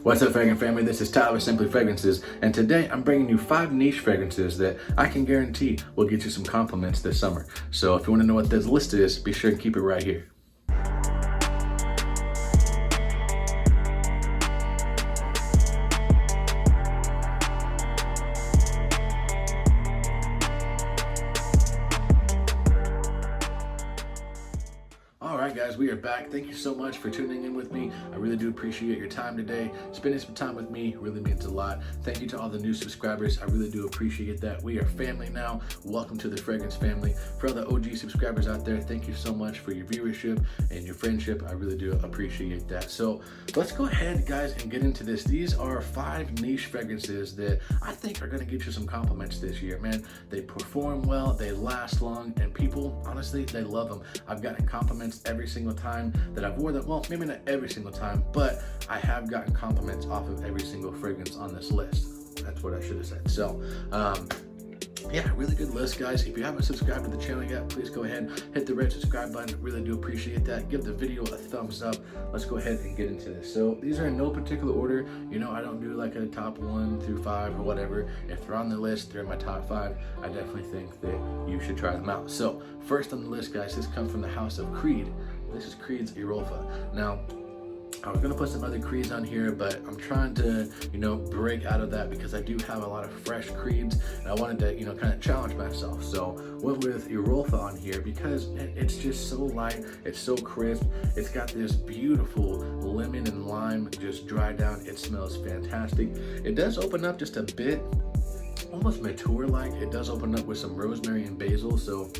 What's up, fragrance family? This is Tyler with Simply Fragrances, and today I'm bringing you 5 niche fragrances that I can guarantee will get you some compliments this summer. So if you want to know what this list is, be sure to keep it right here. Alright guys, we are back. Thank you so much for tuning in with me. I really do appreciate your time today. Spending some time with me really means a lot. Thank you to all the new subscribers. I really do appreciate that. We are family now. Welcome to the Fragrance family. For all the OG subscribers out there, thank you so much for your viewership and your friendship. I really do appreciate that. So let's go ahead, guys, and get into this. These are 5 niche fragrances that I think are going to get you some compliments this year, man. They perform well, they last long, and people, honestly, they love them. I've gotten compliments every single time that I've worn them. Well, maybe not every single time, but I have gotten compliments off of every single fragrance on this list. That's what I should have said. So, yeah, really good list, guys. If you haven't subscribed to the channel yet, please go ahead, hit the red subscribe button. Really do appreciate that. Give the video a thumbs up. Let's go ahead and get into this. So these are in no particular order. You know, I don't do like a top 1 through 5 or whatever. If they're on the list, they're in my top 5. I definitely think that you should try them out. So first on the list, guys, this comes from the house of Creed. This is Creed's Europa. Now, I was gonna put some other Creeds on here, but I'm trying to, break out of that because I do have a lot of fresh Creeds, and I wanted to, kind of challenge myself. So went with Europa on here because it's just so light, it's so crisp, it's got this beautiful lemon and lime just dry down. It smells fantastic. It does open up just a bit, almost mature-like. It does open up with some rosemary and basil, so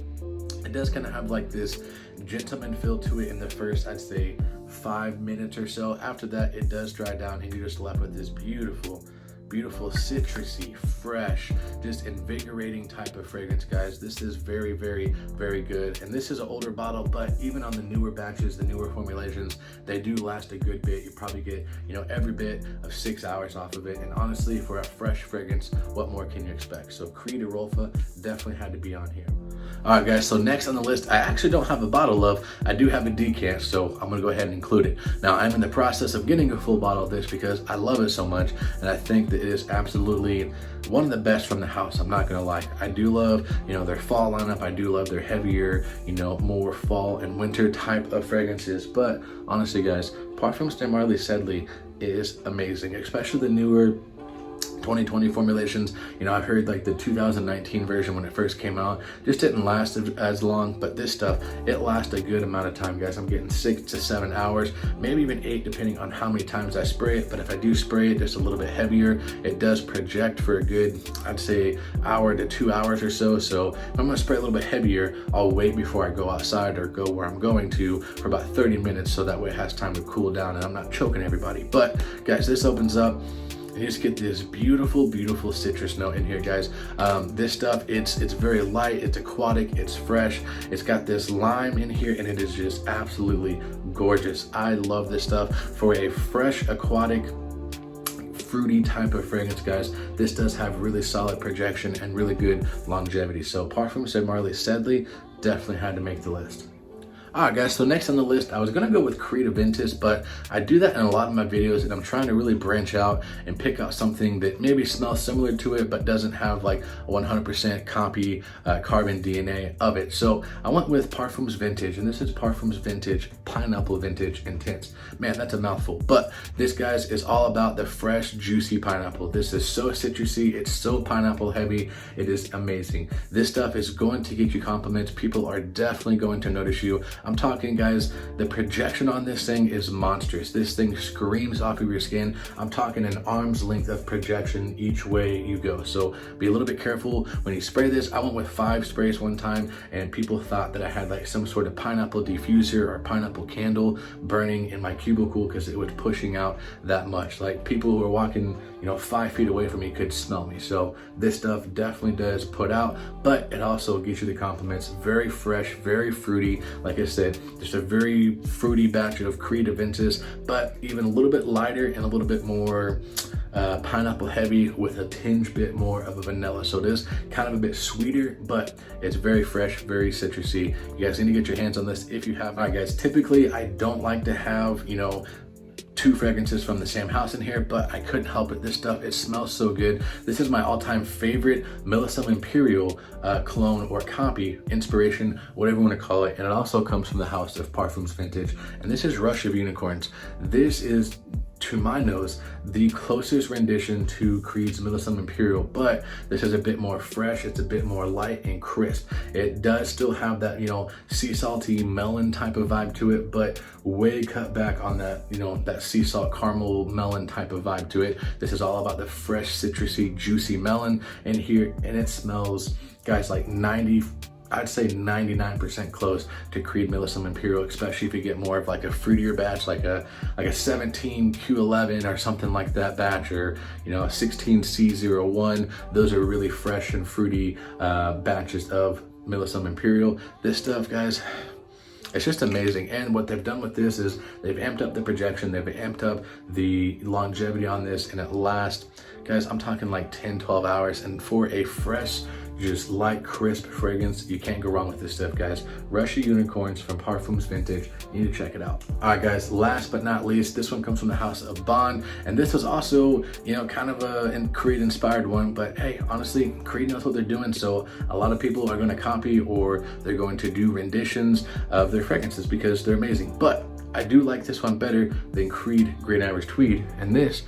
it does kind of have like this gentleman feel to it in the first, I'd say, 5 minutes or so. After that, it does dry down and you're just left with this beautiful citrusy, fresh, just invigorating type of fragrance, guys. This is very, very, very good. And this is an older bottle, but even on the newer batches, the newer formulations, they do last a good bit. You probably get, every bit of 6 hours off of it. And honestly, for a fresh fragrance, what more can you expect? So Creed Europa definitely had to be on here. All right, guys, so next on the list, I actually don't have a bottle of, I do have a decant, so I'm gonna go ahead and include it. Now, I'm in the process of getting a full bottle of this because I love it so much, and I think that it is absolutely one of the best from the house. I'm not gonna lie. I do love, their fall lineup. I do love their heavier, more fall and winter type of fragrances. But honestly, guys, Parfums de Marly Sedley is amazing, especially the newer 2020 formulations. I've heard like the 2019 version when it first came out just didn't last as long, but this stuff, it lasts a good amount of time, guys. I'm getting 6 to 7 hours, maybe even 8 depending on how many times I spray it. But if I do spray it just a little bit heavier, it does project for a good, I'd say, hour to 2 hours or so. So if I'm gonna spray a little bit heavier, I'll wait before I go outside or go where I'm going to for about 30 minutes, so that way it has time to cool down and I'm not choking everybody. But guys, this opens up, you just get this beautiful citrus note in here, guys. This stuff, it's very light, it's aquatic, it's fresh. It's got this lime in here, and it is just absolutely gorgeous. I love this stuff for a fresh, aquatic, fruity type of fragrance, guys. This does have really solid projection and really good longevity. So Parfums de Marly Sedley definitely had to make the list. Alright, guys, so next on the list, I was gonna go with Creed Aventus, but I do that in a lot of my videos, and I'm trying to really branch out and pick out something that maybe smells similar to it, but doesn't have like a 100% copy carbon DNA of it. So I went with Parfums Vintage, and this is Parfums Vintage Pineapple Vintage Intense. Man, that's a mouthful. But this, guys, is all about the fresh, juicy pineapple. This is so citrusy, it's so pineapple heavy, it is amazing. This stuff is going to get you compliments. People are definitely going to notice you. I'm talking, guys, the projection on this thing is monstrous. This thing screams off of your skin. I'm talking an arm's length of projection each way you go. So be a little bit careful when you spray this. I went with 5 sprays one time, and people thought that I had like some sort of pineapple diffuser or pineapple candle burning in my cubicle because it was pushing out that much. Like, people who were walking, 5 feet away from me could smell me. So this stuff definitely does put out, but it also gives you the compliments. Very fresh, very fruity. Like I said, just a very fruity batch of Creed Aventus, but even a little bit lighter and a little bit more pineapple heavy with a tinge bit more of a vanilla. So it is kind of a bit sweeter, but it's very fresh, very citrusy. You guys need to get your hands on this if you have. All right, guys, typically I don't like to have, two fragrances from the same house in here, but I couldn't help it. This stuff, it smells so good. This is my all-time favorite Millisome Imperial cologne or copy, inspiration, whatever you want to call it. And it also comes from the house of Parfums Vintage. And this is Rush of Unicorns. This is, to my nose, the closest rendition to Creed's Millisome Imperial, but this is a bit more fresh. It's a bit more light and crisp. It does still have that, you know, sea salty melon type of vibe to it, but way cut back on that, you know, that sea salt caramel melon type of vibe to it. This is all about the fresh, citrusy, juicy melon in here, and it smells, guys, like I'd say 99% close to Creed Millisome Imperial, especially if you get more of like a fruitier batch, like a 17 Q11 or something like that batch, or, you know, a 16 C01. Those are really fresh and fruity batches of Millisome Imperial. This stuff, guys, it's just amazing. And what they've done with this is they've amped up the projection, they've amped up the longevity on this, and it lasts, guys, I'm talking like 10-12 hours. And for a fresh, just light, crisp fragrance, you can't go wrong with this stuff, guys. Rush of Unicorns from Parfums Vintage. You need to check it out. All right, guys, last but not least, this one comes from the house of Bond. And this was also, you know, kind of a Creed inspired one, but hey, honestly, Creed knows what they're doing. So a lot of people are going to copy, or they're going to do renditions of their fragrances because they're amazing. But I do like this one better than Creed Green Irish Tweed. And this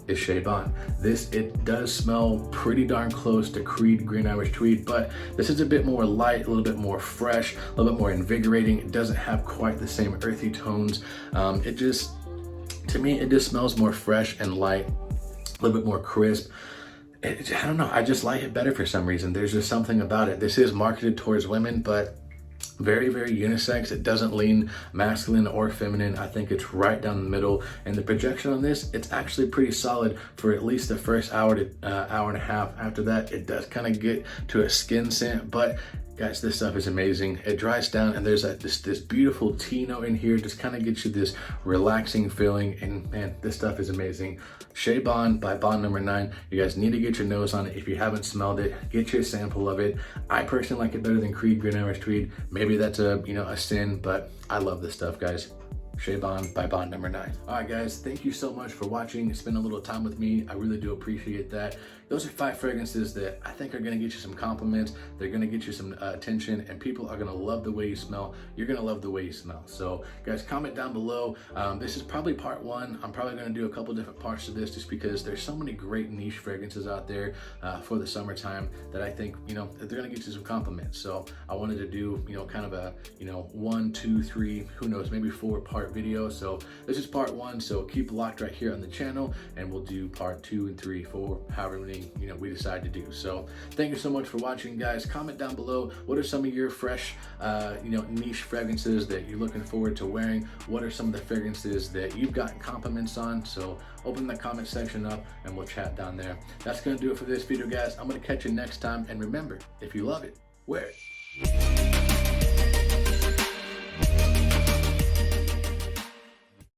is Chez Bond. It does smell pretty darn close to Creed Green Irish Tweed, but this is a bit more light, a little bit more fresh, a little bit more invigorating. It doesn't have quite the same earthy tones. To me, it just smells more fresh and light, a little bit more crisp. I don't know, I just like it better for some reason. There's just something about it. This is marketed towards women, but very, very unisex. It doesn't lean masculine or feminine. I think it's right down the middle. And the projection on this, it's actually pretty solid for at least the first hour to hour and a half. After that, it does kind of get to a skin scent, but guys, this stuff is amazing. It dries down, and there's this beautiful tea note in here, just kind of gets you this relaxing feeling. And man, this stuff is amazing. Chez Bond by Bond number 9. You guys need to get your nose on it. If you haven't smelled it, get your sample of it. I personally like it better than Creed Green Irish Tweed. Maybe that's a sin, but I love this stuff, guys. Chez Bond by Bond number 9. All right, guys, thank you so much for watching. Spend a little time with me. I really do appreciate that. Those are 5 fragrances that I think are gonna get you some compliments. They're gonna get you some attention, and people are gonna love the way you smell. You're gonna love the way you smell. So guys, comment down below. This is probably part 1. I'm probably gonna do a couple different parts to this, just because there's so many great niche fragrances out there for the summertime that I think, you know, they're gonna get you some compliments. So I wanted to do, you know, kind of a, you know, 1, 2, 3, who knows, maybe 4-part video. So this is part 1. So keep locked right here on the channel, and we'll do part 2 and 3, 4, however many, you know, we decide to do. So thank you so much for watching, guys. Comment down below, what are some of your fresh, you know, niche fragrances that you're looking forward to wearing? What are some of the fragrances that you've gotten compliments on? So open the comment section up, and we'll chat down there. That's gonna do it for this video, guys. I'm gonna catch you next time, and remember, if you love it, wear it.